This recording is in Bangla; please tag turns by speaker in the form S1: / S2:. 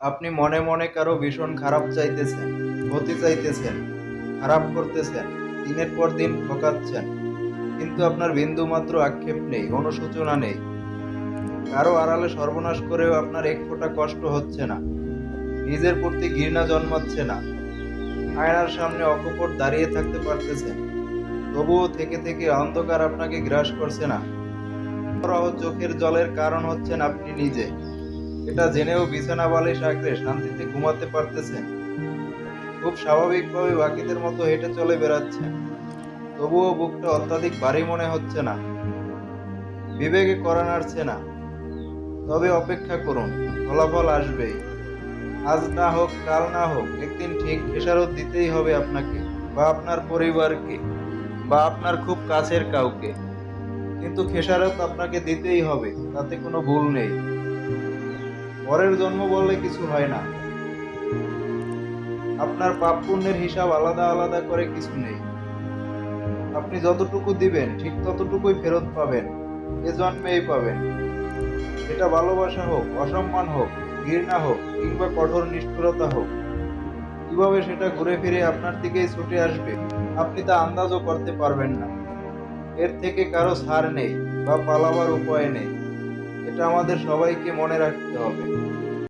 S1: আপনি মনে মনে কারো ভীষণ খারাপ চাইতেছেন, ক্ষতি চাইতেছেন, খারাপ করতেছেন, দিনের পর দিন ঠকাচ্ছেন, কিন্তু আপনার বিন্দুমাত্র আক্ষেপ নেই, অনুশোচনা নেই। কারো আড়ালে সর্বনাশ করেও আপনার এক ফোঁটা কষ্ট হচ্ছে না, নিজের প্রতি ঘৃণা জন্মাচ্ছে না। আয়নার সামনে অকপট দাঁড়িয়ে থাকতে পারতেছেন, তবুও থেকে থেকে অন্ধকার আপনাকে গ্রাস করছে না। চোখের জলের কারণ হচ্ছেন আপনি নিজে। এটা জেনেও বিছানা বালিশ আঁকড়ে শান্তিতে ঘুমাতে পারতেছেন। খুব স্বাভাবিকভাবে বাকিদের মতো হেঁটে চলে বেড়াচ্ছেন, তবুও বুকটা অত্যাধিক ভারী মনে হচ্ছে না, বিবেকে কড়া নাড়ছে না। তবে অপেক্ষা করুন, ফলাফল আসবেই। আজ না হোক, কাল না হোক, একদিন ঠিক খেসারত দিতেই হবে আপনাকে, বা আপনার পরিবারকে, বা আপনার খুব কাছের কাউকে। কিন্তু খেসারত আপনাকে দিতেই হবে, তাতে কোনো ভুল নেই। পরের জন্ম বললে কিছু হয় না। আপনার পাপ পুণ্যের হিসাব আলাদা আলাদা করে কিছু নেই। আপনি যতটুকু দিবেন ঠিক ততটুকুই ফেরত পাবেন, এ জন্মেই পাবেন। এটা ভালোবাসা হোক, অসম্মান হোক, ঘৃণা হোক, কিংবা কঠোর নিষ্ঠুরতা হোক, কিভাবে সেটা ঘুরে ফিরে আপনার দিকেই ছুটে আসবে আপনি তা আন্দাজও করতে পারবেন না। এর থেকে কারো ছাড় নেই বা পালাবার উপায় নেই। এটা আমাদের সবাইকে মনে রাখতে হবে।